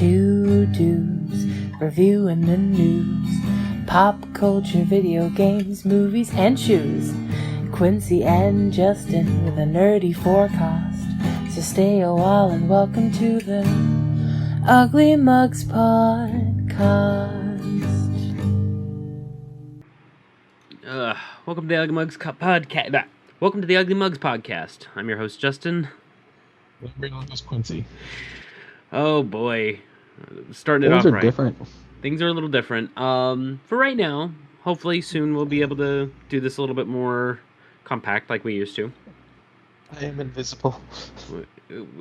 Two dudes reviewing the news, pop culture, video games, movies, and shoes. Quincy and Justin with a nerdy forecast. So stay a while and welcome to the Ugly Mugs Podcast. Welcome to the Ugly Mugs Podcast. Welcome to the Ugly Mugs Podcast. I'm your host, Justin. My name is Quincy. Oh boy, starting it off right. Things are different. Things are a little different. For right now, hopefully soon we'll be able to do this a little bit more compact like we used to. I am invisible.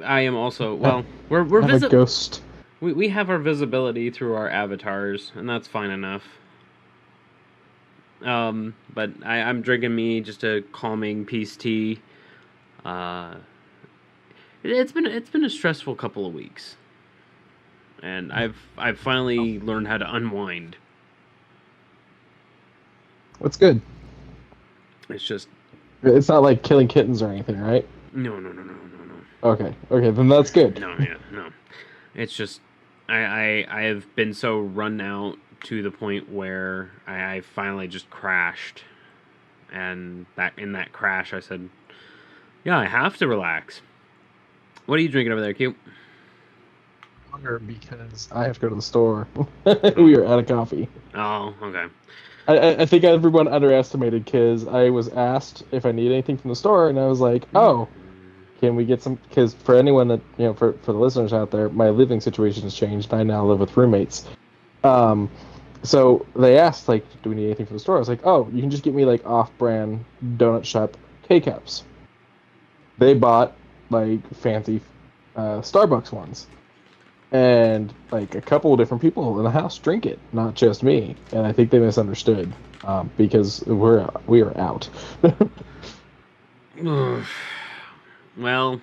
I am also. Well, we're I'm a ghost. We have our visibility through our avatars, and that's fine enough. But I'm drinking me just a calming peace tea. It's been a stressful couple of weeks, and I've finally learned how to unwind. What's good? It's not like killing kittens or anything, right? No. Okay, then that's good. No. It's just I have been so run out to the point where I finally just crashed, and in that crash I said, yeah, I have to relax. What are you drinking over there, Q? Water, because I have to go to the store. We are out of coffee. Oh, okay. I think everyone underestimated because I was asked if I need anything from the store, and I was like, oh, can we get some? Because for anyone that, for the listeners out there, my living situation has changed. I now live with roommates. So they asked, like, do we need anything from the store? I was like, oh, you can just get me, like, off-brand donut shop K-Cups. They bought, like, fancy Starbucks ones. And, like, a couple of different people in the house drink it, not just me. And I think they misunderstood, because we are out. Well,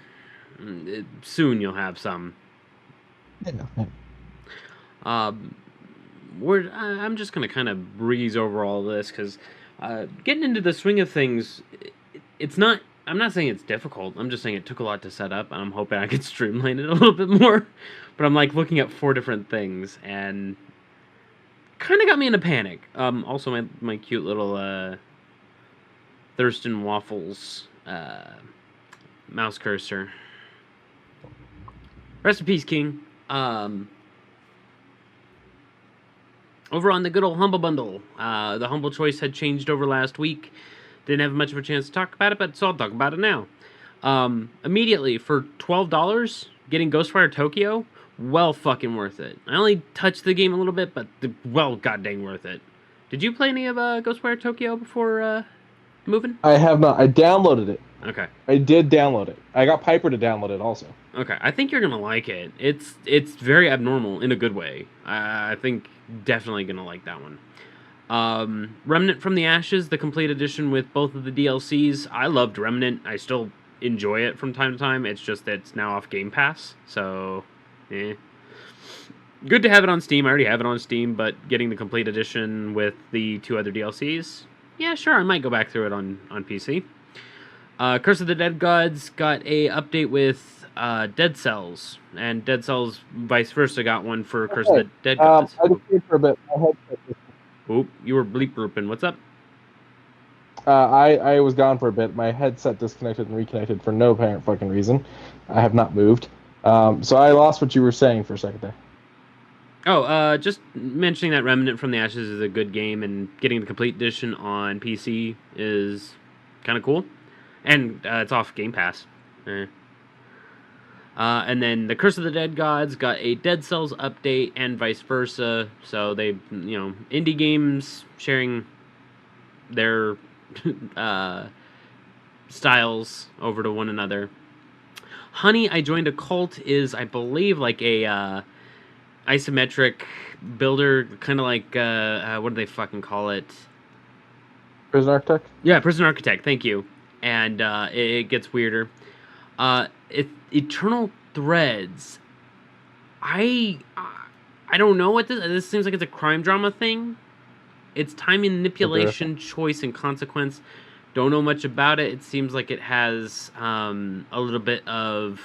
soon you'll have some. Yeah. I'm just going to kind of breeze over all this, because getting into the swing of things, I'm not saying it's difficult, I'm just saying it took a lot to set up, and I'm hoping I could streamline it a little bit more, but I'm like looking at 4 different things, and kind of got me in a panic. Also, my cute little Thurston Waffles mouse cursor. Rest in peace, King. Over on the good old Humble Bundle, the Humble Choice had changed over last week. Didn't have much of a chance to talk about it, but so I'll talk about it now. Immediately, for $12, getting Ghostwire Tokyo, well fucking worth it. I only touched the game a little bit, but well goddamn worth it. Did you play any of Ghostwire Tokyo before moving? I have not. I downloaded it. Okay. I did download it. I got Piper to download it also. Okay, I think you're gonna like it. It's very abnormal in a good way. I think definitely gonna like that one. Remnant from the Ashes, the complete edition with both of the DLCs. I loved Remnant. I still enjoy it from time to time. It's just that it's now off Game Pass, so good to have it on Steam. I already have it on Steam, but getting the complete edition with the 2 other DLCs, yeah, sure, I might go back through it on PC. Curse of the Dead Gods got a update with Dead Cells, and Dead Cells vice versa got one for Curse of the Dead Gods. I just stayed for a bit. Oop, you were bleep blooping. What's up? I was gone for a bit. My headset disconnected and reconnected for no apparent fucking reason. I have not moved. So I lost what you were saying for a second there. Oh, just mentioning that Remnant from the Ashes is a good game, and getting the complete edition on PC is kind of cool. And it's off Game Pass. And then the Curse of the Dead Gods got a Dead Cells update and vice versa. So they, indie games sharing their styles over to one another. Honey, I Joined a Cult is, I believe, like a isometric builder, kind of like, what do they fucking call it? Prison Architect? Yeah, Prison Architect, thank you. And it gets weirder. Eternal Threads. I don't know what this seems like. It's a crime drama thing. It's time manipulation, choice, and consequence. Don't know much about it. It seems like it has a little bit of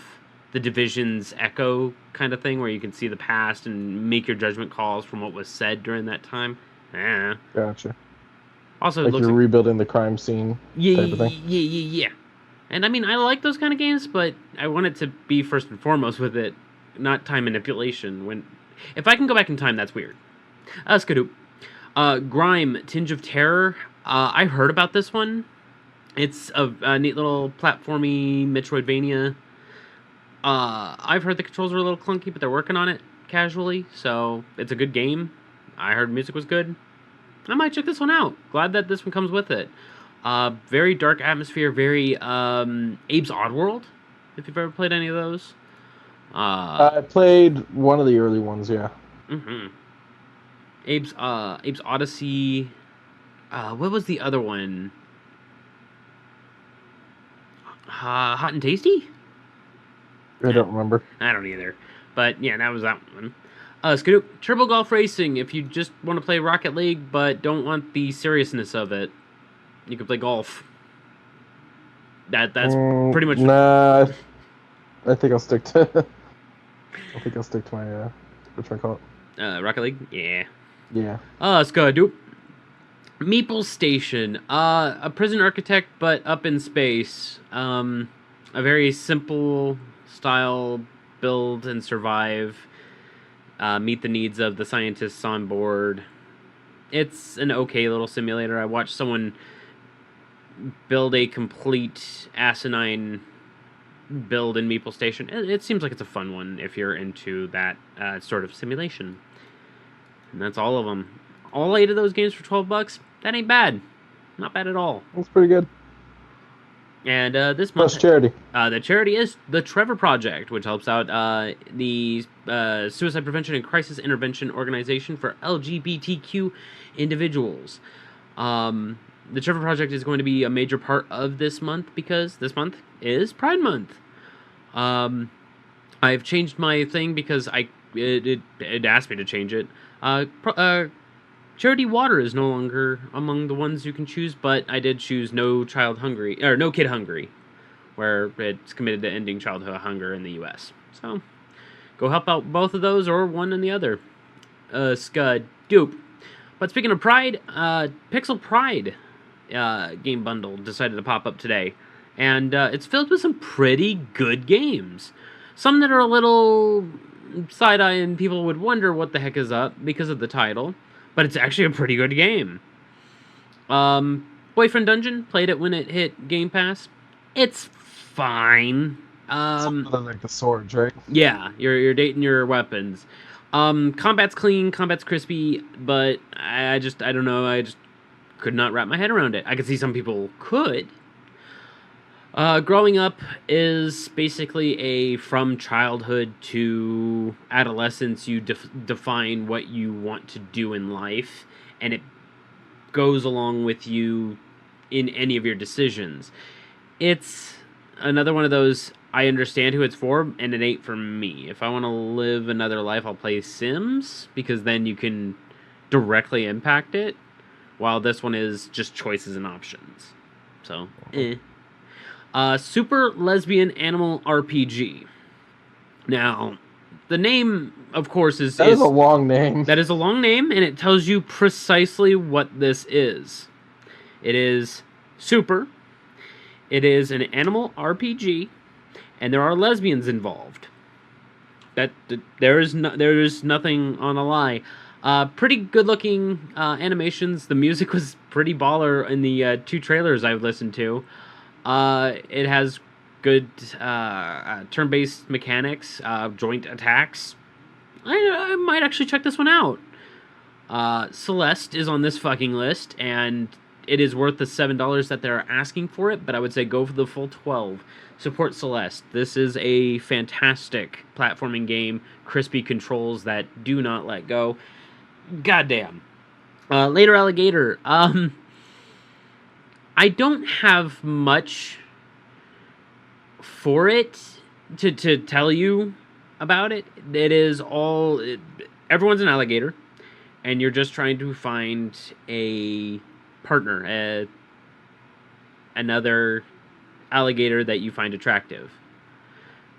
the Division's echo kind of thing, where you can see the past and make your judgment calls from what was said during that time. Gotcha. Also, it Like looks you're rebuilding the crime scene type of thing. Yeah. And I mean, I like those kind of games, but I want it to be first and foremost with it, not time manipulation. If I can go back in time, that's weird. Skadoo. Grime, Tinge of Terror. I heard about this one. It's a neat little platformy Metroidvania. I've heard the controls were a little clunky, but they're working on it casually, so it's a good game. I heard music was good. I might check this one out. Glad that this one comes with it. Very dark atmosphere, very Abe's Oddworld, if you've ever played any of those. I played one of the early ones, yeah. Mm-hmm. Abe's Odyssey. What was the other one? Hot and Tasty? I don't remember. I don't either. But yeah, that was that one. Skadoo, Turbo Golf Racing. If you just want to play Rocket League but don't want the seriousness of it, you can play golf. That's pretty much. Nah, I think I'll stick to. My what should I call it? Rocket League. Yeah. Yeah. Skadoo. Meeple Station. A prison architect, but up in space. A very simple style build and survive. Meet the needs of the scientists on board. It's an okay little simulator. I watched someone build a complete asinine build in Meeple Station. It seems like it's a fun one if you're into that sort of simulation. And that's all of them. All 8 of those games for $12. That ain't bad. Not bad at all. That's pretty good. And this month, Plus charity. The charity is the Trevor Project, which helps out the Suicide Prevention and Crisis Intervention Organization for LGBTQ individuals. The Trevor Project is going to be a major part of this month because this month is Pride Month. I've changed my thing because it asked me to change it. Charity Water is no longer among the ones you can choose, but I did choose No Kid Hungry, where it's committed to ending childhood hunger in the U.S. So, go help out both of those or one and the other. Skadoop. But speaking of Pride, Pixel Pride game bundle decided to pop up today, and it's filled with some pretty good games. Some that are a little side-eye and people would wonder what the heck is up because of the title. But it's actually a pretty good game. Boyfriend Dungeon, played it when it hit Game Pass. It's fine. Something like the swords, right? Yeah, you're dating your weapons. Combat's clean, combat's crispy, but I don't know, I just could not wrap my head around it. I could see some people could. Growing up is basically a from childhood to adolescence, you define what you want to do in life, and it goes along with you in any of your decisions. It's another one of those, I understand who it's for, and it ain't for me. If I want to live another life, I'll play Sims, because then you can directly impact it, while this one is just choices and options. So, Super Lesbian Animal RPG. Now, the name, of course, is a long name. That is a long name, and it tells you precisely what this is. It is super. It is an animal RPG, and there are lesbians involved. There is nothing on a lie. Pretty good-looking animations. The music was pretty baller in the 2 trailers I've listened to. It has good turn-based mechanics, joint attacks. I might actually check this one out. Celeste is on this fucking list, and it is worth the $7 that they're asking for it, but I would say go for the full $12. Support Celeste. This is a fantastic platforming game. Crispy controls that do not let go. Goddamn. Later Alligator. I don't have much for it to tell you about it. It is all... everyone's an alligator, and you're just trying to find a partner, another alligator that you find attractive.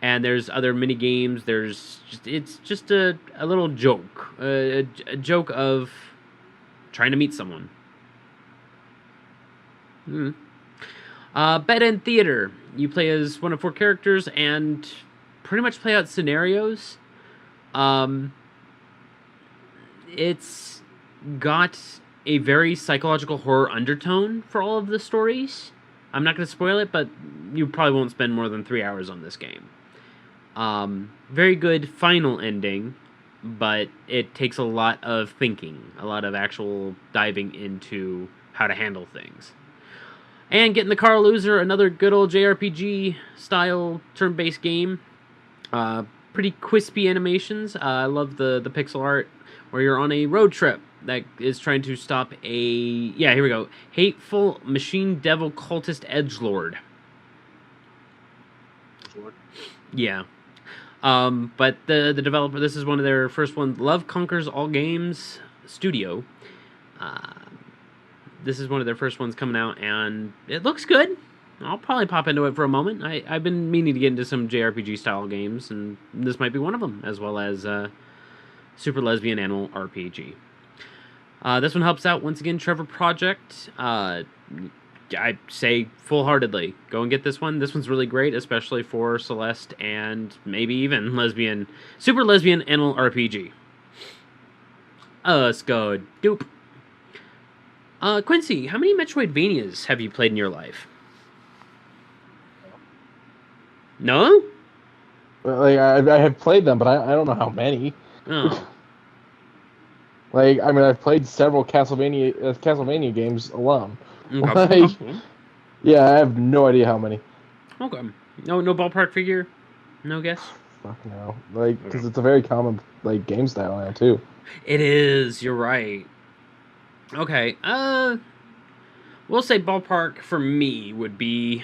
And there's other mini games. It's just a little joke, a joke of trying to meet someone. Bed and Theater. You play as one of 4 characters and pretty much play out scenarios. It's got a very psychological horror undertone for all of the stories. I'm not going to spoil it, but you probably won't spend more than 3 hours on this game. Very good final ending, but it takes a lot of thinking, a lot of actual diving into how to handle things. And Get in the Car Loser, another good old JRPG style turn-based game. Pretty crispy animations. I love the pixel art where you're on a road trip that is trying to stop here we go, hateful machine devil cultist edgelord. Yeah. But the developer, this is one of their first ones, Love Conquers All Games Studio. This is one of their first ones coming out, and it looks good. I'll probably pop into it for a moment. I've been meaning to get into some JRPG-style games, and this might be one of them, as well as Super Lesbian Animal RPG. This one helps out, once again, Trevor Project. I say full-heartedly, go and get this one. This one's really great, especially for Celeste and maybe even Super Lesbian Animal RPG. Let's go, doop. Quincy, how many Metroidvanias have you played in your life? No? Like I have played them, but I don't know how many. Oh. Like, I mean, I've played several Castlevania games alone. Okay. Like, yeah, I have no idea how many. Okay. No ballpark figure? No guess? Fuck no. Like, because it's a very common, like, game style now, too. It is, you're right. Okay, we'll say ballpark for me would be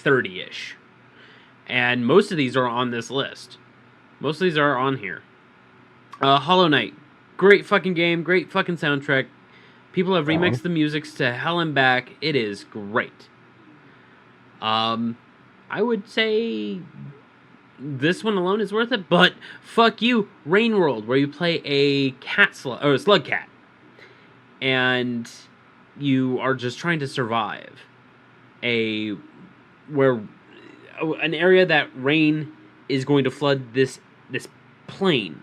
30-ish. And most of these are on this list. Most of these are on here. Hollow Knight. Great fucking game, great fucking soundtrack. People have remixed the musics to hell and back. It is great. I would say this one alone is worth it, but fuck you, Rain World, where you play a slug cat. And you are just trying to survive an area that rain is going to flood this plain,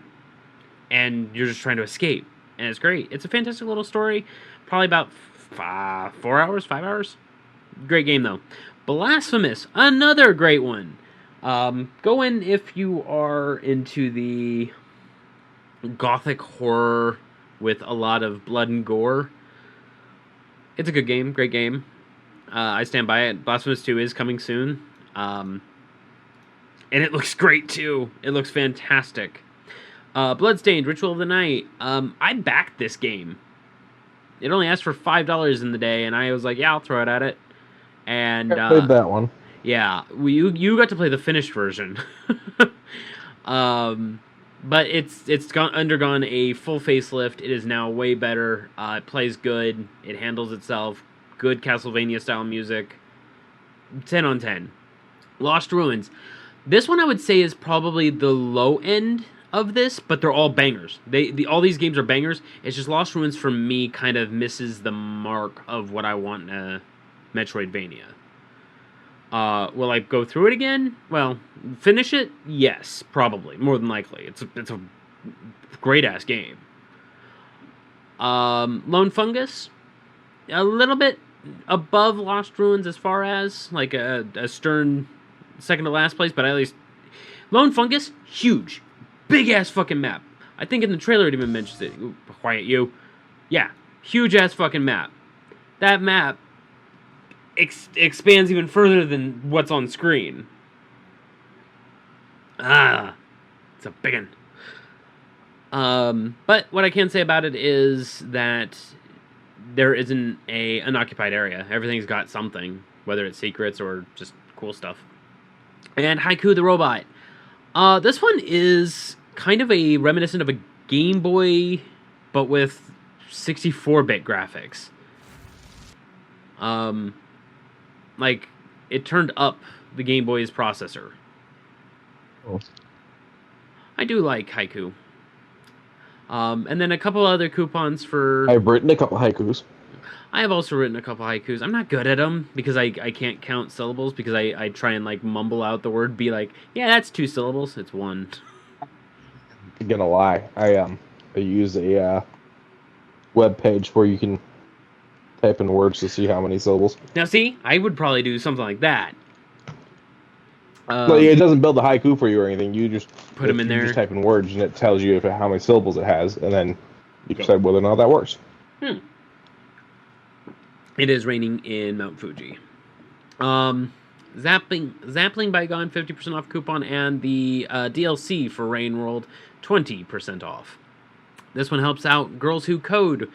and you're just trying to escape, and it's great. It's a fantastic little story, probably about 5 hours. Great game though. Blasphemous, another great one. Go in if you are into the gothic horror with a lot of blood and gore. It's a good game, great game. I stand by it. Blasphemous 2 is coming soon. And it looks great too. It looks fantastic. Bloodstained, Ritual of the Night. I backed this game. It only asked for $5 in the day, and I was like, yeah, I'll throw it at it. And I played that one. Yeah, you got to play the finished version. But it's undergone a full facelift. It is now way better. It plays good. It handles itself. Good Castlevania-style music. 10 on 10. Lost Ruins. This one I would say is probably the low end of this, but they're all bangers. All these games are bangers. It's just Lost Ruins for me kind of misses the mark of what I want in a Metroidvania. Will I go through it again? Well, finish it? Yes, probably. More than likely. It's a great-ass game. Lone Fungus? A little bit above Lost Ruins as far as, like, a stern second-to-last place, but at least... Lone Fungus? Huge. Big-ass fucking map. I think in the trailer it even mentions it. Ooh, quiet you. Yeah. Huge-ass fucking map. That map expands even further than what's on screen. It's a big one. But what I can say about it is that there isn't an unoccupied area. Everything's got something, whether it's secrets or just cool stuff. And Haiku the Robot. This one is kind of a reminiscent of a Game Boy, but with 64-bit graphics. Like, it turned up the Game Boy's processor. Oh. I do like haiku. And then a couple other coupons for... I've written a couple haikus. I have also written a couple haikus. I'm not good at them because I can't count syllables because I try and like mumble out the word, be like, yeah, that's 2 syllables. It's 1. I'm gonna lie. I use a web page where you can type in words to see how many syllables. Now, see, I would probably do something like that. Well, it doesn't build the haiku for you or anything. You just Put them in there. You just type in words, and it tells you how many syllables it has, and then you decide whether or not that works. It is raining in Mount Fuji. Zapping Bygone 50% off coupon, and the DLC for Rain World 20% off. This one helps out Girls Who Code,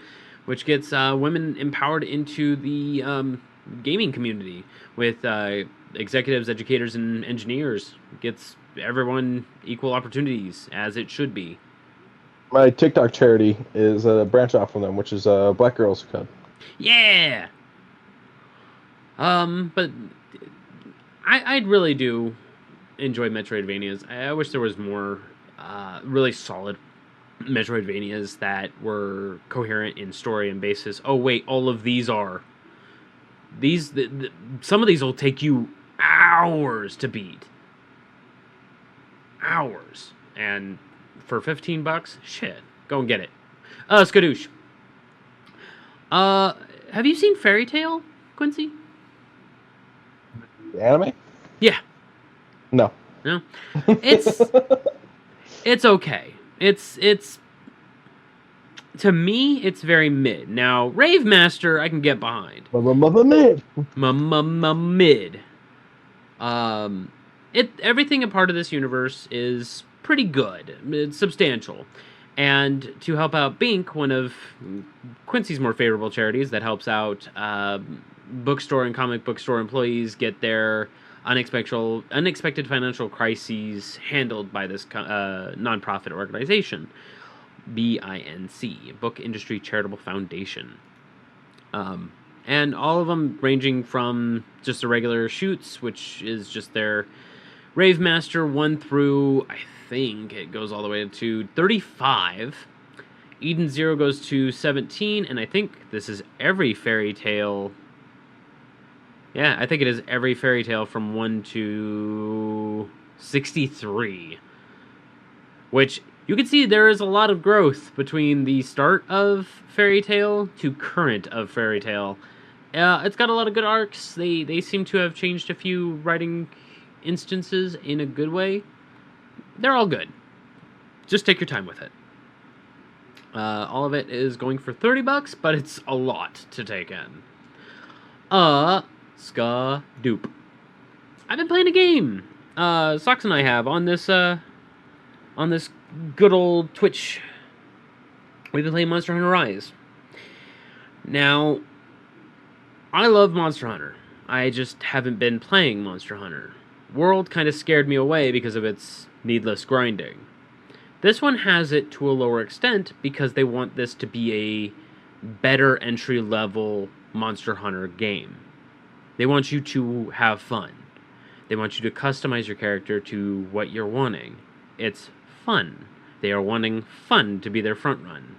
which gets women empowered into the gaming community with executives, educators, and engineers. Gets everyone equal opportunities, as it should be. My TikTok charity is a branch off from them, which is Black Girls Who Code. Yeah! But I'd really do enjoy Metroidvanias. I wish there was more really solid Metroidvanias that were coherent in story and basis. Oh wait, all of these are. Some of these will take you hours to beat. Hours. And for $15, shit, go and get it. Skadoosh. Have you seen Fairy Tail, Quincy? The anime? Yeah. No. No? It's okay. It's to me, it's very mid. Now, Rave Master, I can get behind. Mid. Mid. Everything a part of this universe is pretty good. It's substantial. And to help out Bink, one of Quincy's more favorable charities that helps out bookstore and comic book store employees get their unexpected financial crises handled by this nonprofit organization, BINC, Book Industry Charitable Foundation. And all of them ranging from just the regular shoots, which is just their Rave Master 1 through, I think it goes all the way to 35. Eden Zero goes to 17, and I think this is every Fairy Tail. Yeah, I think it is every Fairy Tail from 1 to 63. Which, you can see there is a lot of growth between the start of Fairy Tail to current of Fairy Tail. It's got a lot of good arcs. They seem to have changed a few writing instances in a good way. They're all good. Just take your time with it. All of it is going for $30, but it's a lot to take in. Skadoop. I've been playing a game. Socks and I have on this good old Twitch. We've been playing Monster Hunter Rise. Now, I love Monster Hunter. I just haven't been playing Monster Hunter. World kind of scared me away because of its needless grinding. This one has it to a lower extent because they want this to be a better entry-level Monster Hunter game. They want you to have fun. They want you to customize your character to what you're wanting. It's fun. They are wanting fun to be their front run.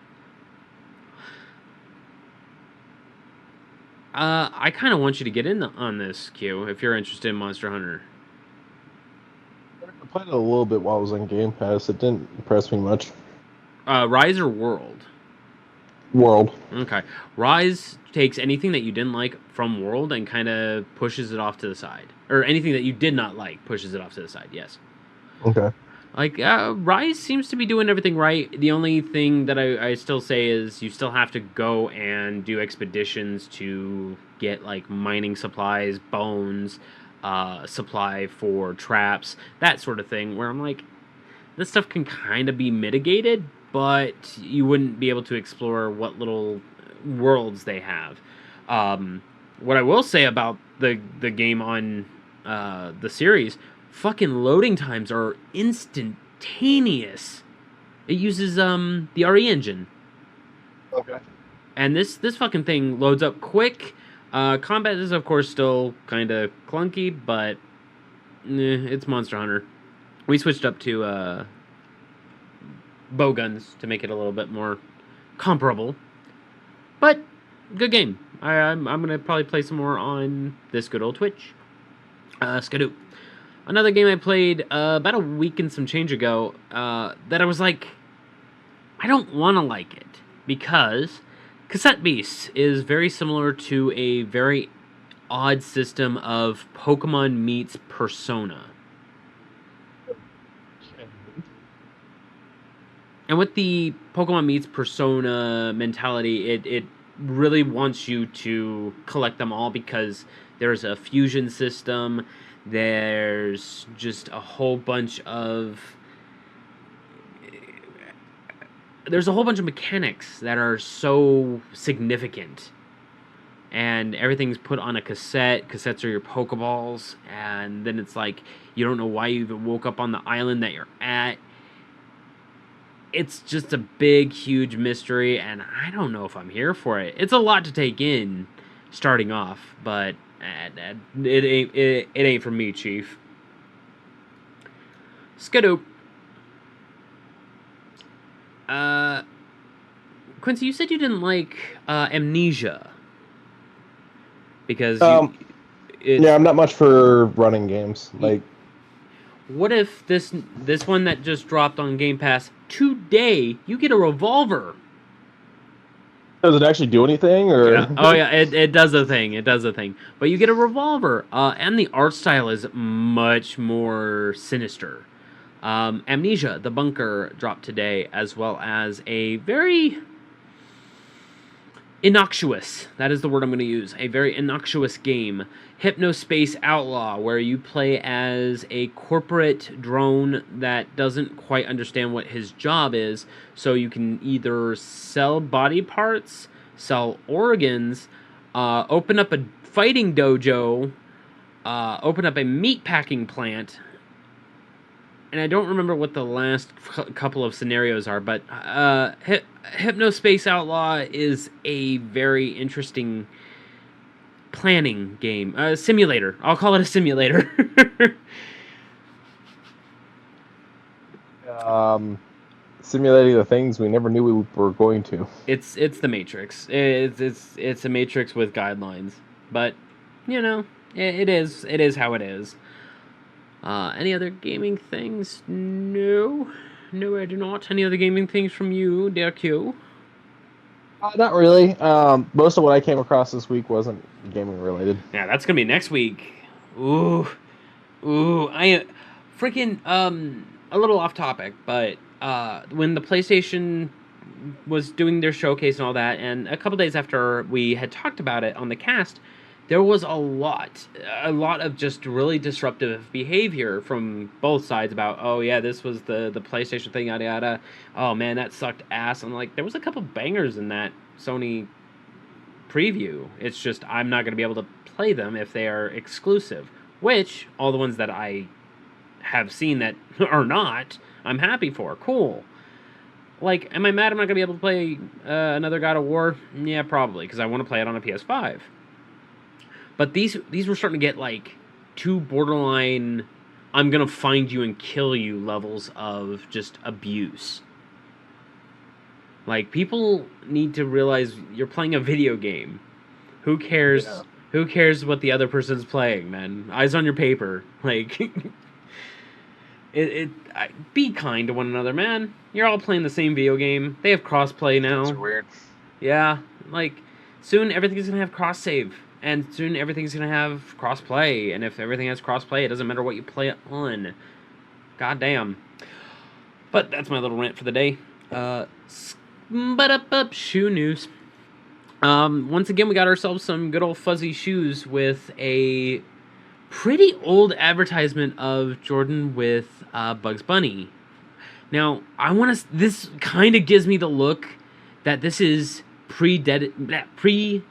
I kind of want you to get in on this, Q, if you're interested in Monster Hunter. I played it a little bit while I was on Game Pass. It didn't impress me much. Rise or World? World. Okay. Rise takes anything that you didn't like from World and kind of pushes it off to the side. Or anything that you did not like pushes it off to the side, yes. Okay. Like, Rise seems to be doing everything right. The only thing that I still say is you still have to go and do expeditions to get, like, mining supplies, bones, supply for traps, that sort of thing, where I'm like, this stuff can kind of be mitigated, but you wouldn't be able to explore what little worlds they have. What I will say about the game on the series, fucking loading times are instantaneous. It uses the RE engine. Okay. And this fucking thing loads up quick. Combat is, of course, still kind of clunky, but it's Monster Hunter. We switched up to bow guns to make it a little bit more comparable. But good game. I'm gonna probably play some more on this good old Twitch. Skadoo. Another game I played about a week and some change ago that I was like, I don't want to like it because Cassette Beasts is very similar to a very odd system of Pokemon meets Persona. And with the Pokemon meets Persona mentality, it really wants you to collect them all because there's a fusion system, there's just a whole bunch of mechanics that are so significant. And everything's put on a cassette. Cassettes are your Pokeballs, and then it's like you don't know why you even woke up on the island that you're at. It's just a big, huge mystery, and I don't know if I'm here for it. It's a lot to take in, starting off, but it ain't for me, Chief. Skidoo. Quincy, you said you didn't like Amnesia because yeah, I'm not much for running games. Like, what if this one that just dropped on Game Pass today, you get a revolver? Does it actually do anything, or? Yeah. Oh yeah, it does a thing. It does a thing. But you get a revolver, and the art style is much more sinister. Amnesia, The Bunker dropped today, as well as a very innocuous, that is the word I'm going to use, a very innocuous game, Hypnospace Outlaw, where you play as a corporate drone that doesn't quite understand what his job is, so you can either sell body parts, sell organs, open up a fighting dojo, open up a meatpacking plant, and I don't remember what the last couple of scenarios are, but Hypnospace Outlaw is a very interesting planning game. Simulator. I'll call it a simulator. Simulating the things we never knew we were going to. It's the Matrix. It's a Matrix with guidelines, but you know, it is how it is. Any other gaming things? No, I do not. Any other gaming things from you, dear Q? Not really. Most of what I came across this week wasn't gaming related. Yeah, that's gonna be next week. Ooh, I freaking a little off topic, but when the PlayStation was doing their showcase and all that, and a couple days after we had talked about it on the cast, there was a lot of just really disruptive behavior from both sides about, oh yeah, this was the PlayStation thing, yada yada. Oh man, that sucked ass. I'm like, there was a couple bangers in that Sony preview. It's just I'm not going to be able to play them if they are exclusive, which all the ones that I have seen that are not, I'm happy for. Cool. Like, am I mad I'm not going to be able to play another God of War? Yeah, probably, because I want to play it on a PS5. But these were starting to get, like, two borderline, I'm going to find you and kill you levels of just abuse. Like, people need to realize you're playing a video game. Who cares? Yeah. Who cares what the other person's playing, man? Eyes on your paper. Like, be kind to one another, man. You're all playing the same video game. They have cross-play now. That's weird. Yeah, like, soon everything's going to have cross-save. And soon everything's going to have cross-play. And if everything has cross-play, it doesn't matter what you play it on. God damn. But that's my little rant for the day. Shoe news. Once again, we got ourselves some good old fuzzy shoes with a pretty old advertisement of Jordan with Bugs Bunny. Now, this kind of gives me the look that this is pre-dating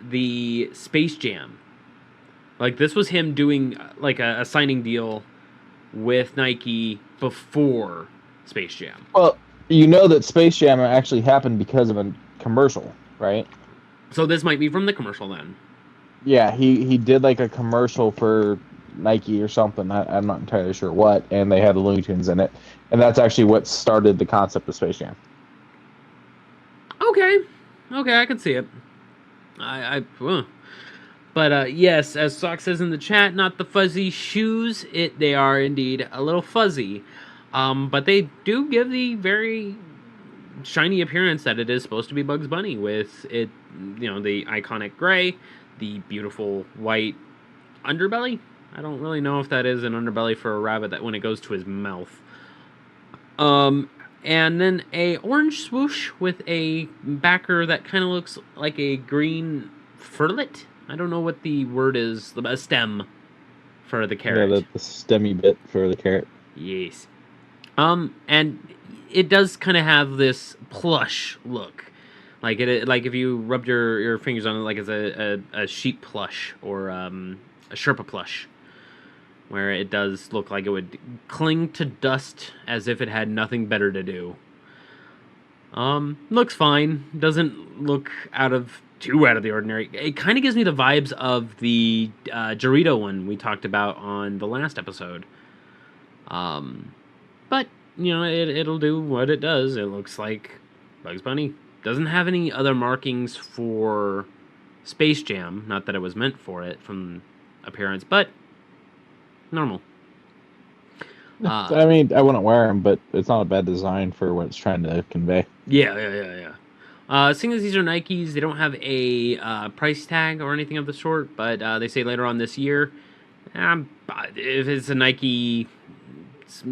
the Space Jam. Like, this was him doing like a signing deal with Nike before Space Jam. Well, you know that Space Jam actually happened because of a commercial, right? So this might be from the commercial then. Yeah, he did like a commercial for Nike or something. I'm not entirely sure what, and they had the Looney Tunes in it, and that's actually what started the concept of Space Jam. Okay, I can see it. But yes, as Sock says in the chat, not the fuzzy shoes. They are indeed a little fuzzy, but they do give the very shiny appearance that it is supposed to be Bugs Bunny with it. The iconic gray, the beautiful white underbelly. I don't really know if that is an underbelly for a rabbit that when it goes to his mouth. And then a orange swoosh with a backer that kind of looks like a green furlet. I don't know what the word is. A stem for the carrot. Yeah, the stemmy bit for the carrot. Yes. And it does kind of have this plush look. Like if you rubbed your fingers on it, like it's a sheep plush or a Sherpa plush, where it does look like it would cling to dust as if it had nothing better to do. Looks fine. Doesn't look too out of the ordinary. It kind of gives me the vibes of the Dorito one we talked about on the last episode. But it'll do what it does. It looks like Bugs Bunny. Doesn't have any other markings for Space Jam. Not that it was meant for it from appearance, but normal. I mean, I wouldn't wear them, but it's not a bad design for what it's trying to convey. Yeah. Seeing as these are Nikes, they don't have a price tag or anything of the sort, but they say later on this year. If it's a Nike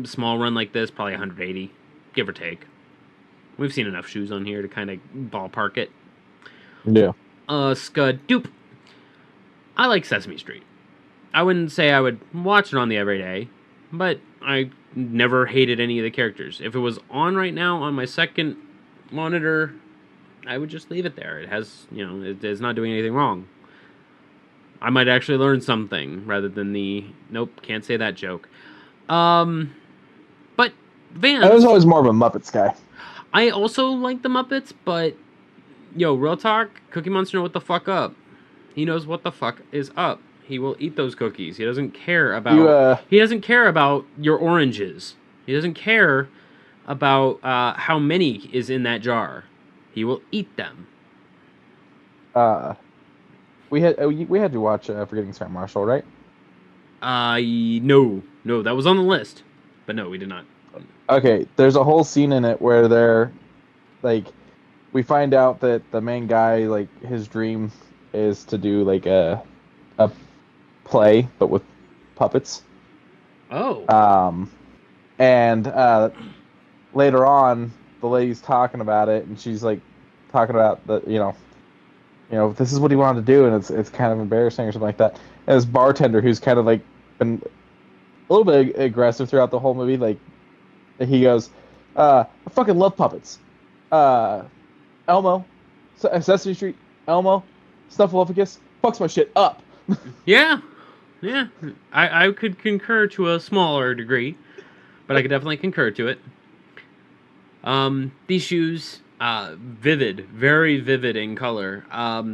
small run like this, probably 180, give or take. We've seen enough shoes on here to kind of ballpark it. Yeah. Scud Doop. I like Sesame Street. I wouldn't say I would watch it on the everyday, but I never hated any of the characters. If it was on right now on my second monitor, I would just leave it there. It has, it is not doing anything wrong. I might actually learn something rather than nope, can't say that joke. But Vans... I was always more of a Muppets guy. I also like the Muppets, but real talk, Cookie Monster know what the fuck up. He knows what the fuck is up. He will eat those cookies. He doesn't care about he doesn't care about your oranges. He doesn't care about how many is in that jar. He will eat them. We had to watch Forgetting Sarah Marshall, right? No, that was on the list, but no, we did not. Okay, there's a whole scene in it where they're like, we find out that the main guy, like, his dream is to do like a play, but with puppets. Oh. And later on, the lady's talking about it, and she's like talking about the this is what he wanted to do, and it's kind of embarrassing or something like that. And this bartender who's kind of like been a little bit aggressive throughout the whole movie, like he goes, I fucking love puppets. Elmo, Sesame Street, Elmo, Snuffleupagus, fucks my shit up. Yeah. I could concur to a smaller degree, but I could definitely concur to it. These shoes, very vivid in color.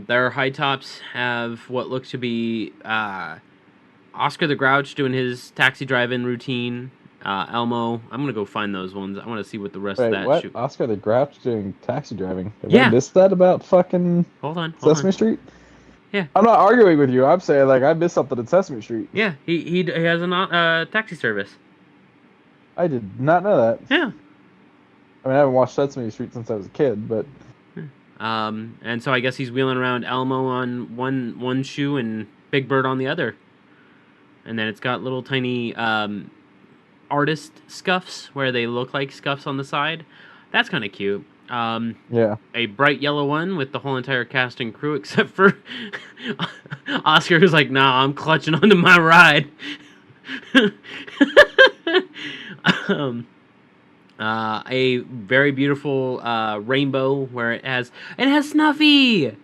Their high tops have what looks to be Oscar the Grouch doing his taxi drive-in routine. Elmo, I'm gonna go find those ones. I want to see what the rest of that. What? Oscar the Grouch doing taxi driving? Have I missed that about fucking Sesame Street? Yeah. I'm not arguing with you. I'm saying, like, I missed something in Sesame Street. Yeah, he has a taxi service. I did not know that. Yeah. I mean, I haven't watched Sesame Street since I was a kid, but... And so I guess he's wheeling around Elmo on one shoe and Big Bird on the other. And then it's got little tiny artist scuffs where they look like scuffs on the side. That's kind of cute. Yeah. A bright yellow one with the whole entire cast and crew except for Oscar, who's like, nah, I'm clutching onto my ride. A very beautiful rainbow where it has Snuffy.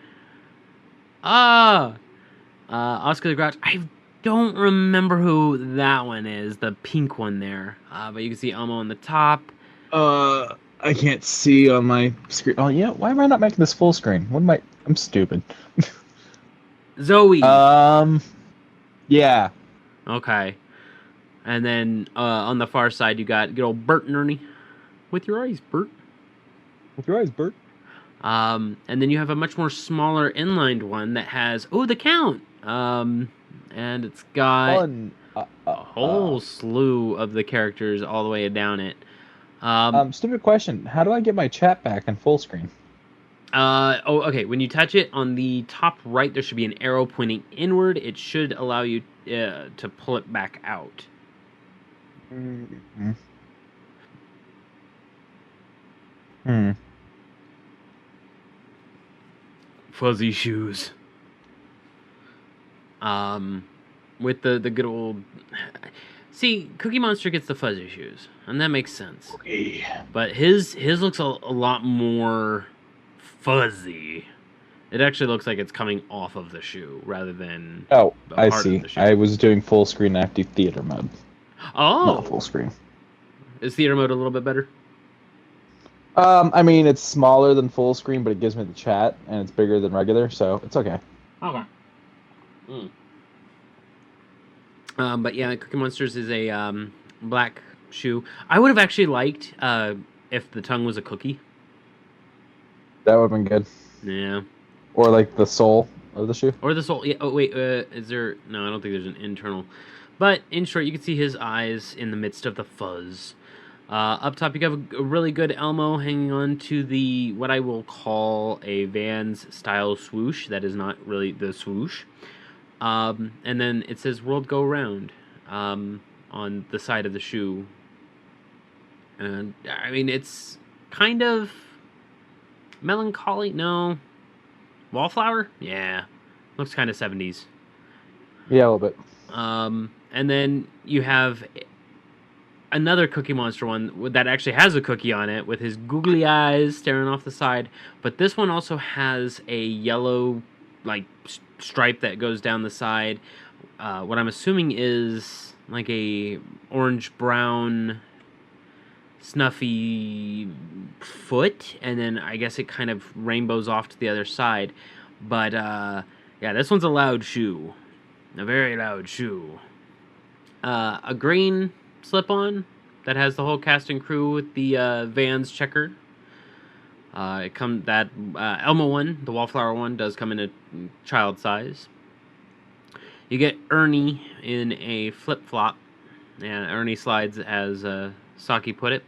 Oscar the Grouch. I don't remember who that one is, the pink one there. But you can see Elmo on the top. I can't see on my screen. Oh, yeah, why am I not making this full screen? I'm stupid. Zoe. Yeah. Okay. And then on the far side, you got good old Bert and Ernie. With your eyes, Bert. With your eyes, Bert. And then you have a much more smaller inlined one that has the Count. And it's got Fun. a whole slew of the characters all the way down it. Stupid question. How do I get my chat back in full screen? Okay. When you touch it on the top right, there should be an arrow pointing inward. It should allow you to pull it back out. Mm-hmm. Fuzzy shoes. With the good old... See, Cookie Monster gets the fuzzy shoes, and that makes sense. Okay. But his looks a lot more fuzzy. It actually looks like it's coming off of the shoe, rather than I part see. of the shoe. I was doing full screen active theater mode. Oh! Not full screen. Is theater mode a little bit better? I mean, it's smaller than full screen, but it gives me the chat, and it's bigger than regular, so it's okay. Okay. But yeah, Cookie Monsters is a black shoe. I would have actually liked if the tongue was a cookie. That would have been good. Yeah. Or like the sole of the shoe. Or the sole. Yeah. Oh wait. Is there? No, I don't think there's an internal. But in short, you can see his eyes in the midst of the fuzz. Up top, you have a really good Elmo hanging on to the what I will call a Vans style swoosh. That is not really the swoosh. And then it says "World Go Round" on the side of the shoe. And I mean, it's kind of melancholy. No, Wallflower. Yeah, looks kind of 70s. Yeah, a little bit. And then you have another Cookie Monster one that actually has a cookie on it with his googly eyes staring off the side. But this one also has a yellow, like, stripe that goes down the side. What I'm assuming is like a orange-brown snuffy foot. And then I guess it kind of rainbows off to the other side. But, yeah, this one's a loud shoe. A very loud shoe. A green slip-on that has the whole cast and crew with the Vans checker. Elmo one, the Wallflower one, does come in a child size. You get Ernie in a flip-flop. And Ernie slides, as Socky put it.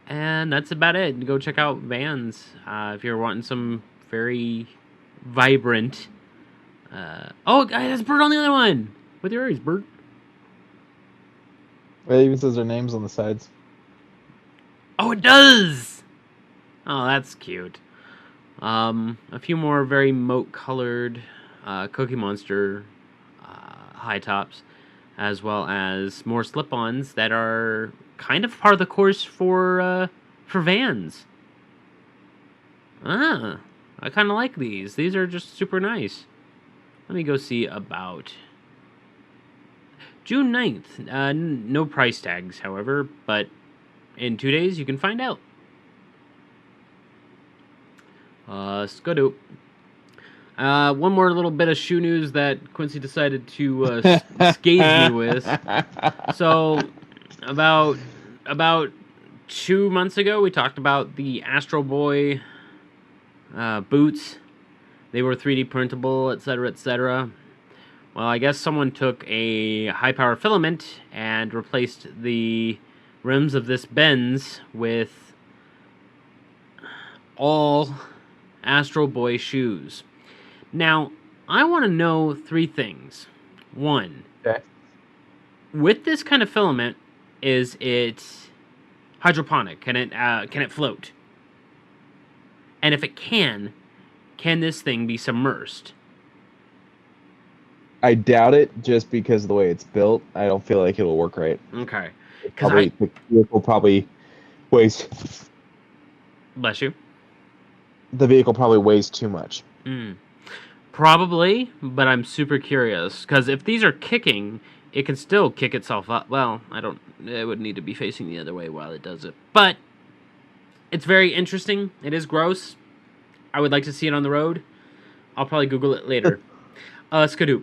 And that's about it. Go check out Vans if you're wanting some very vibrant... there's Bert on the other one! With your ears, Bert. It even says their names on the sides. Oh, it does! Oh, that's cute. A few more very moat-colored Cookie Monster high tops, as well as more slip-ons that are kind of part of the course for Vans. I kind of like these. These are just super nice. Let me go see about June 9th. No price tags, however, but in 2 days you can find out. Skidoo. One more little bit of shoe news that Quincy decided to scathe me with. So, about 2 months ago, we talked about the Astro Boy boots. They were 3D printable, etc., etc. Well, I guess someone took a high-power filament and replaced the rims of this Benz with all Astro Boy shoes. Now, I want to know 3 things. 1, Okay. with this kind of filament, is it hydroponic? Can it float? And if it can this thing be submersed? I doubt it, just because of the way it's built. I don't feel like it'll work right. Okay. The vehicle probably weighs. Bless you. The vehicle probably weighs too much. Probably, but I'm super curious, because if these are kicking, it can still kick itself up. Well, it would need to be facing the other way while it does it. But it's very interesting. It is gross. I would like to see it on the road. I'll probably Google it later. Skidoo.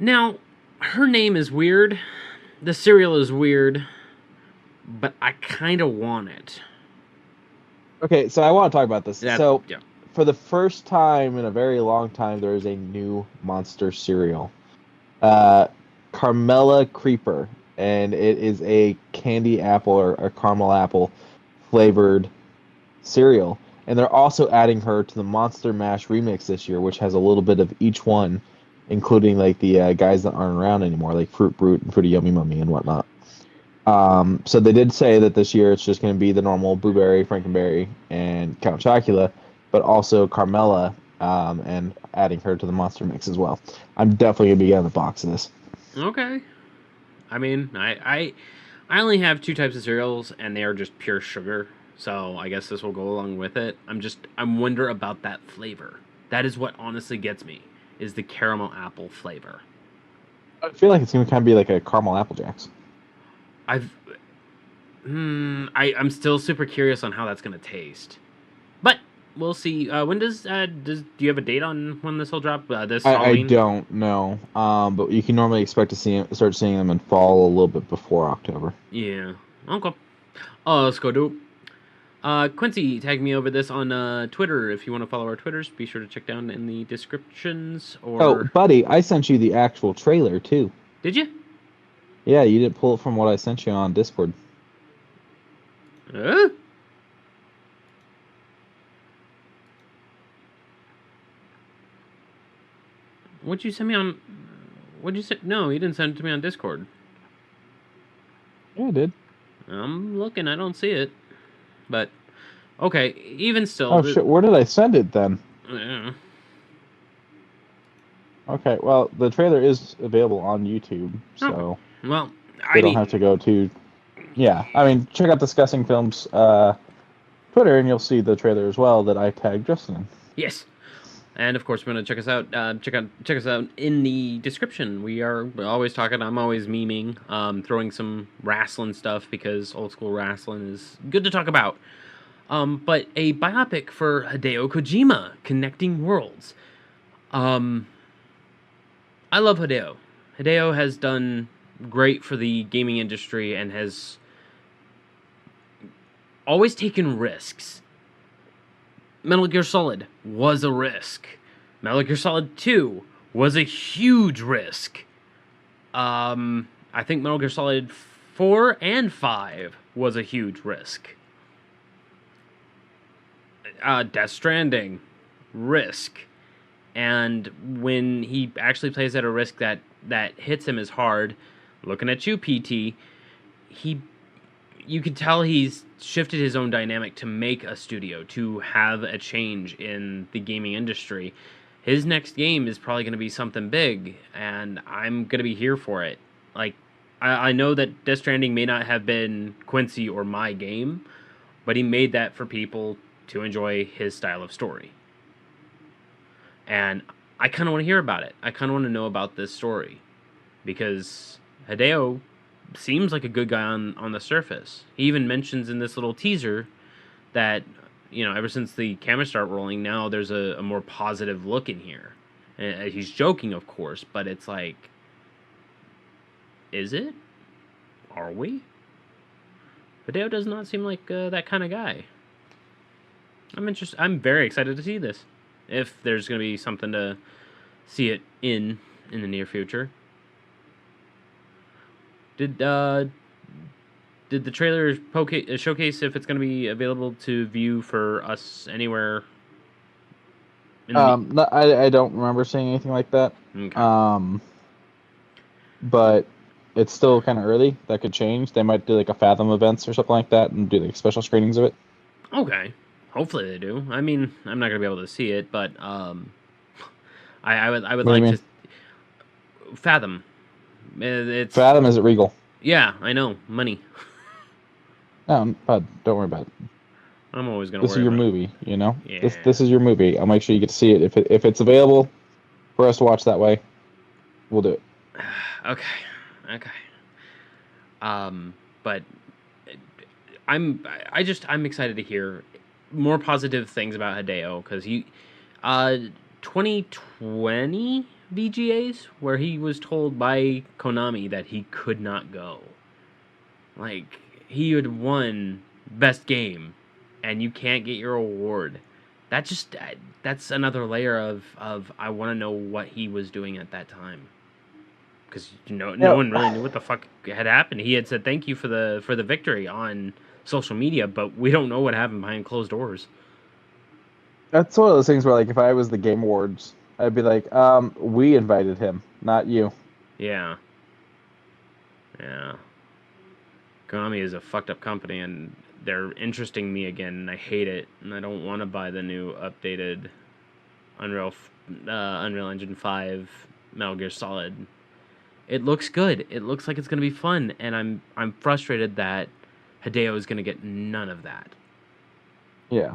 Now, her name is weird. The cereal is weird. But I kind of want it. Okay, so I want to talk about this. Yeah. For the first time in a very long time, there is a new monster cereal. Carmela Creeper, and it is a candy apple or a caramel apple flavored cereal. And they're also adding her to the Monster Mash remix this year, which has a little bit of each one, including like the guys that aren't around anymore, like Fruit Brute and Fruity Yummy Mummy and whatnot. So they did say that this year it's just going to be the normal Blueberry, Frankenberry, and Count Chocula, but also Carmela, and adding her to the monster mix as well. I'm definitely going to be getting the box of this. Okay. I mean, I only have 2 types of cereals, and they are just pure sugar. So I guess this will go along with it. I'm wonder about that flavor. That is what honestly gets me, is the caramel apple flavor. I feel like it's going to kind of be like a caramel Apple Jacks. I'm still super curious on how that's gonna taste, but we'll see. When do you have a date on when this will drop? This I Halloween? don't know, but you can normally expect to start seeing them in fall a little bit before October. Yeah. Okay. Let's go do. Quincy tagged me over this on Twitter. If you want to follow our Twitters, be sure to check down in the descriptions. Oh, buddy, I sent you the actual trailer too. Did you? Yeah, you didn't pull it from what I sent you on Discord. What'd you send me on? What'd you say? No, you didn't send it to me on Discord. Yeah, I did. I'm looking. I don't see it. But okay, even still. Oh shit! Where did I send it then? Yeah. Okay, well, the trailer is available on YouTube, so well, you don't have to go to. Yeah, I mean, check out Discussing Films Twitter, and you'll see the trailer as well that I tagged Justin in. Yes, and of course, if you want to check us out. Check us out in the description. We're always talking. I'm always memeing, throwing some wrestling stuff because old school wrestling is good to talk about. But a biopic for Hideo Kojima, Connecting Worlds. I love Hideo. Hideo has done great for the gaming industry and has always taken risks. Metal Gear Solid was a risk. Metal Gear Solid 2 was a huge risk. I think Metal Gear Solid 4 and 5 was a huge risk. Death Stranding, risk. And when he actually plays at a risk that hits him as hard, looking at you, PT, you can tell he's shifted his own dynamic to make a studio, to have a change in the gaming industry. His next game is probably going to be something big, and I'm going to be here for it. Like, I know that Death Stranding may not have been Quincy or my game, but he made that for people to enjoy his style of story. And I kind of want to hear about it. I kind of want to know about this story. Because Hideo seems like a good guy on the surface. He even mentions in this little teaser that, ever since the cameras start rolling, now there's a more positive look in here. And he's joking, of course, but it's like, is it? Are we? Hideo does not seem like that kind of guy. I'm very excited to see this. If there's going to be something to see it in the near future. Did the trailer showcase if it's going to be available to view for us anywhere? No, I don't remember seeing anything like that. Okay. But it's still kind of early. That could change. They might do like a Fathom events or something like that and do like special screenings of it. Okay. Hopefully they do. I mean, I'm not gonna be able to see it, but I would like to. Fathom. It's Fathom is at Regal. Yeah, I know. Money. No, don't worry about it. I'm always gonna. This is your movie, Yeah. This is your movie. I'll make sure you get to see it. If it's available for us to watch that way, we'll do it. Okay. But I'm excited to hear more positive things about Hideo because 2020 VGAs where he was told by Konami that he could not go. Like, he had won best game, and you can't get your award. That's another layer of I want to know what he was doing at that time. Because no one really knew what the fuck had happened. He had said thank you for the victory on social media, but we don't know what happened behind closed doors. That's one of those things where, like, if I was the Game Awards, I'd be like, we invited him, not you. Yeah. Konami is a fucked up company, and they're interesting me again, and I hate it, and I don't want to buy the new updated Unreal Engine 5 Metal Gear Solid. It looks good. It looks like it's going to be fun, and I'm frustrated that Hideo is going to get none of that. Yeah.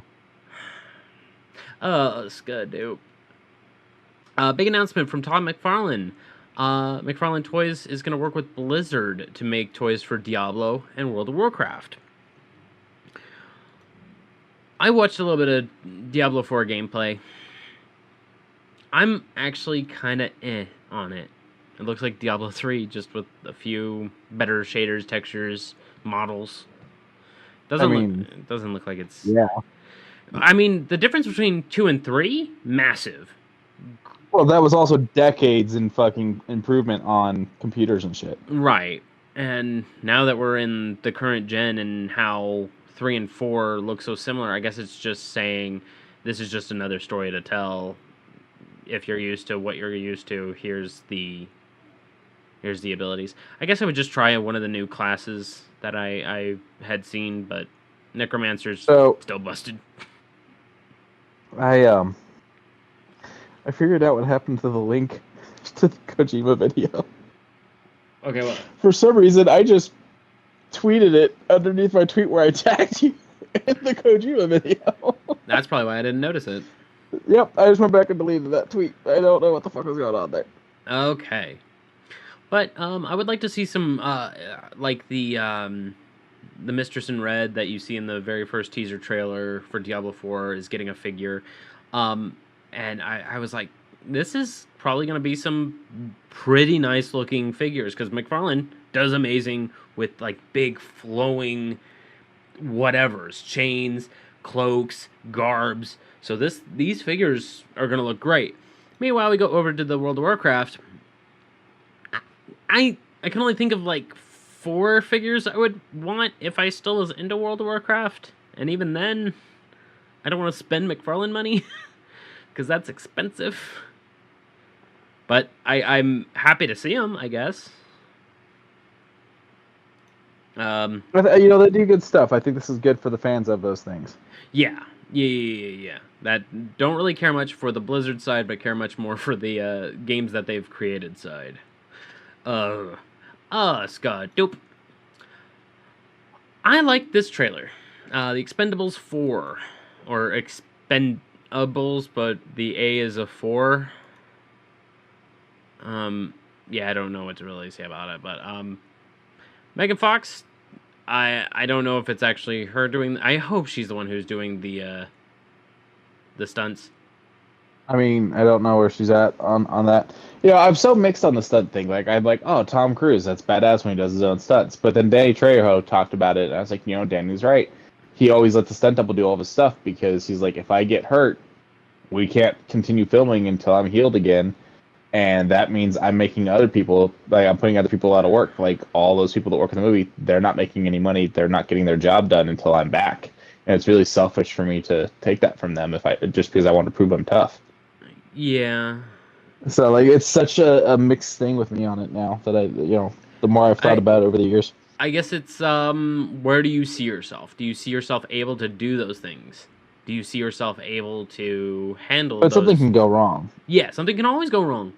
It's good, dude. Big announcement from Todd McFarlane. McFarlane Toys is going to work with Blizzard to make toys for Diablo and World of Warcraft. I watched a little bit of Diablo 4 gameplay. I'm actually kind of on it. It looks like Diablo 3, just with a few better shaders, textures, models. It doesn't look like it's... Yeah. I mean, the difference between 2 and 3, massive. Well, that was also decades in fucking improvement on computers and shit. Right. And now that we're in the current gen and how 3 and 4 look so similar, I guess it's just saying this is just another story to tell. If you're used to what you're used to, here's the abilities. I guess I would just try one of the new classes that I had seen, but Necromancer's still busted. I figured out what happened to the link to the Kojima video. Okay, well, for some reason, I just tweeted it underneath my tweet where I tagged you in the Kojima video. That's probably why I didn't notice it. Yep, I just went back and deleted that tweet. I don't know what the fuck was going on there. Okay. But I would like to see some, like the Mistress in Red that you see in the very first teaser trailer for Diablo 4 is getting a figure. And I was like, this is probably going to be some pretty nice looking figures, because McFarlane does amazing with like big flowing whatevers, chains, cloaks, garbs. So these figures are going to look great. Meanwhile, we go over to the World of Warcraft. I can only think of like 4 figures I would want if I still was into World of Warcraft. And even then, I don't want to spend McFarlane money because that's expensive. But I'm happy to see them, I guess. They do good stuff. I think this is good for the fans of those things. Yeah. That don't really care much for the Blizzard side, but care much more for the games that they've created side. Scott, dope. I like this trailer. The Expendables 4, or Expendables, but the A is a 4. Yeah, I don't know what to really say about it, but Megan Fox, I don't know if it's actually her doing. I hope she's the one who's doing the stunts. I mean, I don't know where she's at on that. I'm so mixed on the stunt thing. Like, I'm like, oh, Tom Cruise, that's badass when he does his own stunts. But then Danny Trejo talked about it, and I was like, Danny's right. He always lets the stunt double do all of his stuff because he's like, if I get hurt, we can't continue filming until I'm healed again. And that means I'm making other people, like, I'm putting other people out of work. Like, all those people that work in the movie, they're not making any money. They're not getting their job done until I'm back. And it's really selfish for me to take that from them just because I want to prove I'm tough. Yeah. So, like, it's such a mixed thing with me on it now that the more I've thought about it over the years. I guess it's, where do you see yourself? Do you see yourself able to do those things? Do you see yourself able to handle But something can go wrong. Yeah, something can always go wrong.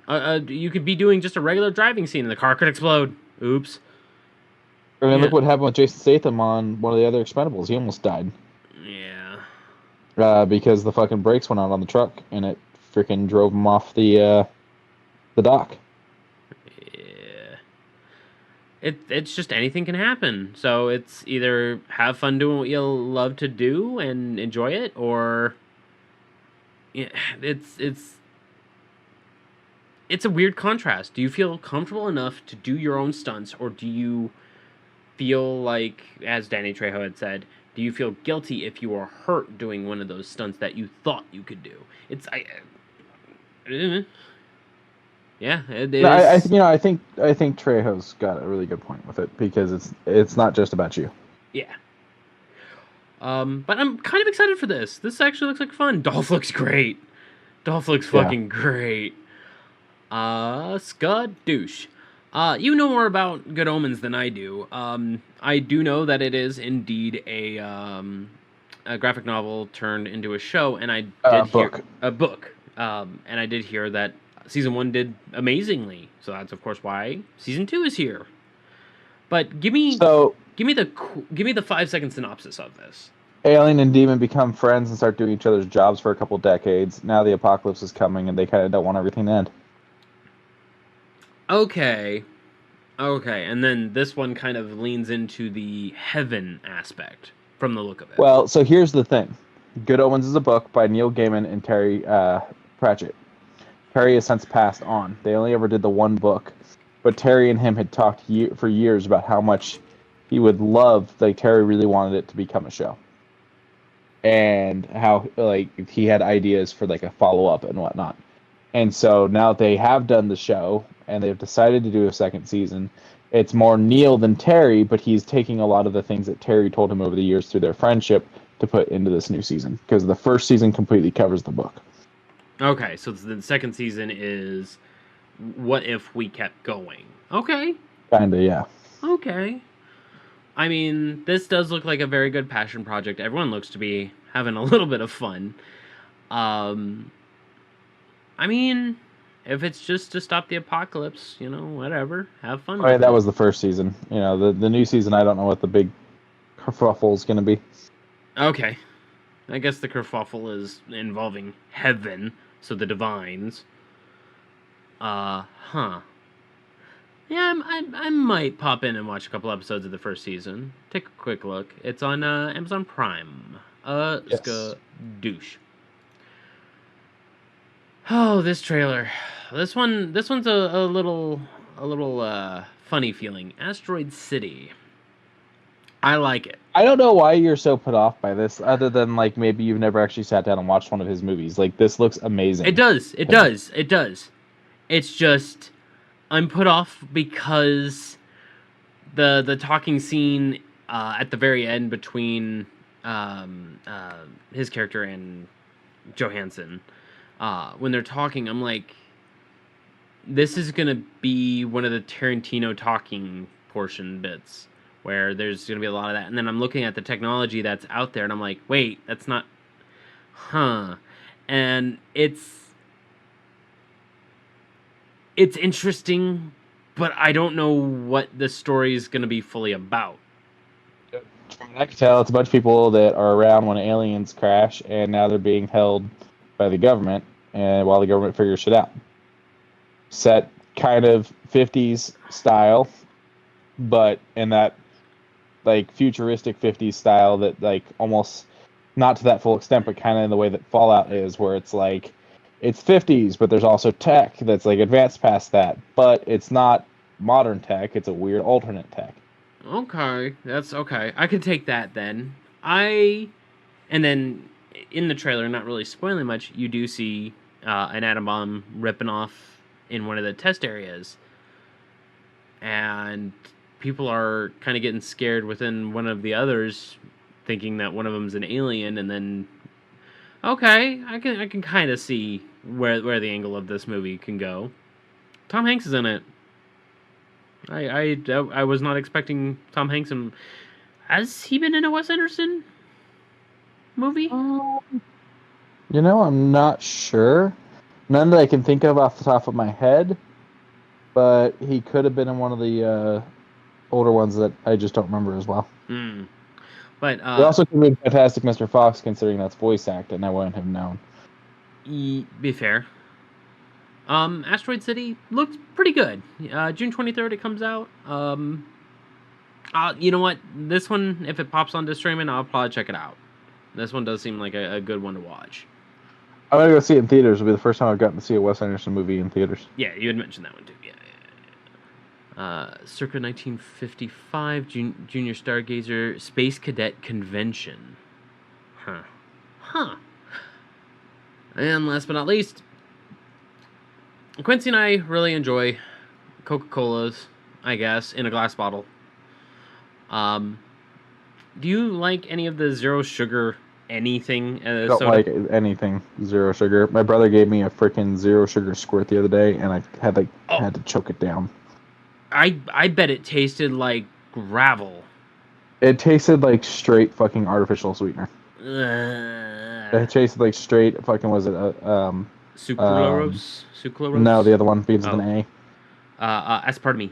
You could be doing just a regular driving scene and the car could explode. Oops. I mean, look what happened with Jason Statham on one of the other Expendables. He almost died. Yeah. Because the fucking brakes went out on the truck and it freaking drove him off the dock. Yeah. It's just anything can happen. So it's either have fun doing what you love to do and enjoy it, or it's it's a weird contrast. Do you feel comfortable enough to do your own stunts, or do you feel like, as Danny Trejo had said, do you feel guilty if you are hurt doing one of those stunts that you thought you could do? Yeah, it is. No, I think Trejo's got a really good point with it because it's not just about you. Yeah. But I'm kind of excited for this. This actually looks like fun. Dolph looks great. Dolph looks fucking great. Skadoosh. You know more about Good Omens than I do. I do know that it is indeed a graphic novel turned into a show, and I did hear a book. And I did hear that season 1 did amazingly. So that's of course why season 2 is here. But give me the 5-second synopsis of this. Alien and demon become friends and start doing each other's jobs for a couple decades. Now the apocalypse is coming, and they kind of don't want everything to end. Okay, and then this one kind of leans into the heaven aspect from the look of it. Well, so here's the thing. Good Omens is a book by Neil Gaiman and Terry Pratchett. Terry has since passed on. They only ever did the one book, but Terry and him had talked for years about how much he would love, like Terry really wanted it to become a show. And how like he had ideas for like a follow-up and whatnot. And so now they have done the show, and they've decided to do a second season. It's more Neil than Terry, but he's taking a lot of the things that Terry told him over the years through their friendship to put into this new season, because the first season completely covers the book. Okay, so the second season is what if we kept going? Okay. Kinda, yeah. Okay. I mean, this does look like a very good passion project. Everyone looks to be having a little bit of fun. I mean, if it's just to stop the apocalypse, whatever. Have fun. Right, that was the first season. The new season, I don't know what the big kerfuffle is going to be. Okay. I guess the kerfuffle is involving heaven, so the divines. Yeah, I might pop in and watch a couple episodes of the first season. Take a quick look. It's on Amazon Prime. Yes. Skadoosh. Oh, this trailer. This one's a little funny feeling. Asteroid City. I like it. I don't know why you're so put off by this, other than like maybe you've never actually sat down and watched one of his movies. Like, this looks amazing. It does. It's just I'm put off because the talking scene at the very end between his character and Johansson, when they're talking, I'm like, this is gonna be one of the Tarantino talking portion bits where there's gonna be a lot of that, and then I'm looking at the technology that's out there, and I'm like, wait, that's not, and it's interesting, but I don't know what the story is gonna be fully about. From what I can tell, it's a bunch of people that are around when aliens crash, and now they're being held by the government, and while the government figures shit out. Set kind of 50s style, but in that like futuristic 50s style that like almost not to that full extent, but kind of in the way that Fallout is, where it's like it's 50s, but there's also tech that's like advanced past that, but it's not modern tech, it's a weird alternate tech. Okay, that's okay. I could take that then. And then in the trailer, not really spoiling much, you do see an atom bomb ripping off in one of the test areas. And people are kind of getting scared within one of the others, thinking that one of them's an alien, and then okay, I can kind of see where the angle of this movie can go. Tom Hanks is in it. I was not expecting Tom Hanks. And has he been in a Wes Anderson movie? I'm not sure. None that I can think of off the top of my head, but he could have been in one of the older ones that I just don't remember as well. But he also could have been Fantastic Mr. Fox, considering that's voice act, and I wouldn't have known. Be fair. Asteroid City looked pretty good. June 23rd it comes out. You know what? This one, if it pops onto streaming, I'll probably check it out. This one does seem like a good one to watch. I'm gonna go see it in theaters. It'll be the first time I've gotten to see a Wes Anderson movie in theaters. Yeah, you had mentioned that one too. Yeah. Circa 1955, Junior Stargazer Space Cadet Convention. Huh. And last but not least, Quincy and I really enjoy Coca-Colas, I guess, in a glass bottle. Do you like any of the zero sugar anything? Don't soda? like anything zero sugar. My brother gave me a freaking zero sugar squirt the other day, and I had to choke it down. I bet it tasted like gravel. It tasted like straight fucking artificial sweetener. It tasted like straight fucking, was it Sucralose? Sucralose? No, the other one begins with an A. Aspartame.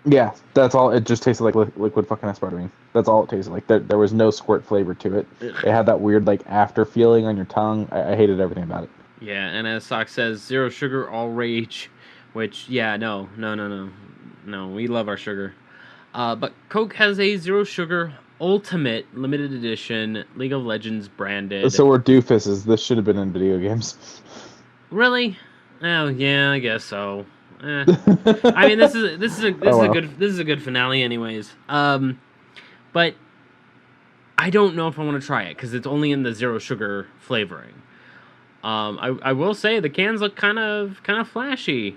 Yeah, that's all. It just tasted like liquid fucking aspartame. That's all it tasted like. There was no squirt flavor to it. Ugh. It had that weird like after feeling on your tongue. I hated everything about it. Yeah, and as Sock says, zero sugar, all rage. Which, yeah, no, we love our sugar. But Coke has a zero sugar ultimate limited edition League of Legends branded. So we're doofuses. This should have been in video games. Really? Oh yeah, I guess so. I mean, this is a good finale, anyways. But I don't know if I want to try it because it's only in the zero sugar flavoring. I will say the cans look kind of flashy.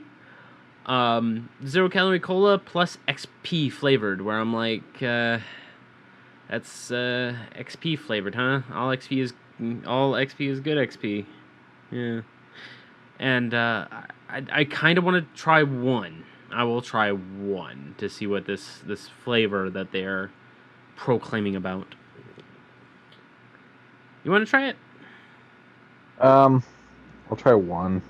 0 calorie cola plus XP flavored, where I'm like, that's XP flavored, huh? All XP is good XP. Yeah. And I kind of want to try one. I will try one to see what this flavor that they're proclaiming about. You want to try it? I'll try one.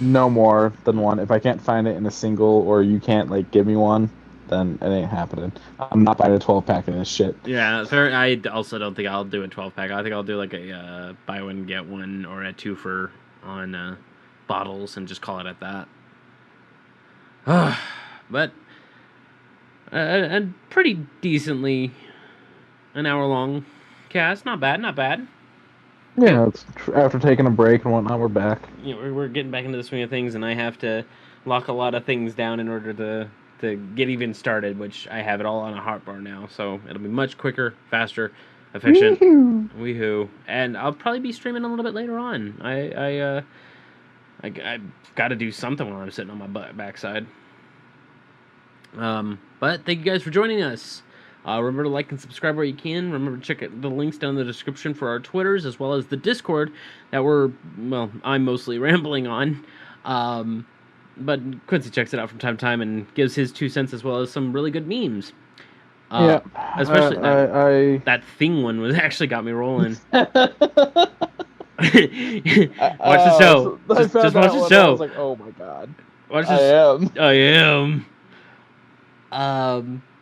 No more than one. If I can't find it in a single, or you can't like give me one, then it ain't happening. I'm not buying a 12-pack of this shit. Yeah, fair. I also don't think I'll do a 12-pack. I think I'll do like a buy one get one or a 2 for on bottles and just call it at that. But a pretty decently an hour long cast. Not bad. Yeah, it's after taking a break and whatnot, we're back. You know, we're getting back into the swing of things, and I have to lock a lot of things down in order to get even started, which I have it all on a hotbar now, so it'll be much quicker, faster, efficient. Weehoo. And I'll probably be streaming a little bit later on. I've got to do something while I'm sitting on my backside. But thank you guys for joining us. Remember to like and subscribe where you can. Remember to check out the links down in the description for our Twitters, as well as the Discord that I'm mostly rambling on. But Quincy checks it out from time to time and gives his 2 cents, as well as some really good memes. Yeah. Especially that thing one was actually got me rolling. Watch the show. Just watch the show. I was like, oh my god. Watch this. I am.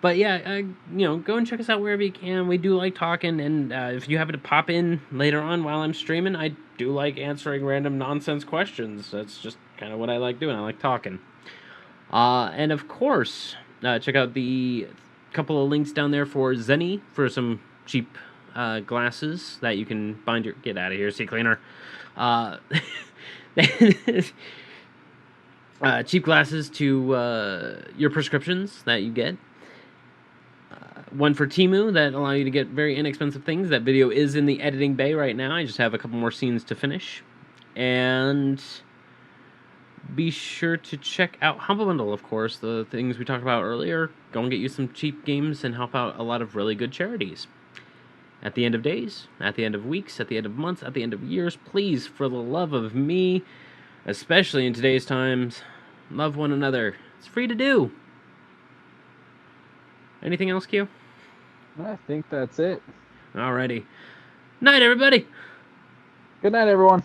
But yeah, go and check us out wherever you can. We do like talking, and if you happen to pop in later on while I'm streaming, I do like answering random nonsense questions. That's just kind of what I like doing. I like talking. And of course, check out the couple of links down there for Zenny for some cheap glasses that you can bind your... Get out of here, sea cleaner. Cheap glasses to your prescriptions that you get. One for Temu that allow you to get very inexpensive things. That video is in the editing bay right now. I just have a couple more scenes to finish. And be sure to check out Humble Bundle, of course. The things we talked about earlier. Go and get you some cheap games and help out a lot of really good charities. At the end of days, at the end of weeks, at the end of months, at the end of years, please, for the love of me, especially in today's times, love one another. It's free to do. Anything else, Q? I think that's it. Alrighty. Night, everybody. Good night, everyone.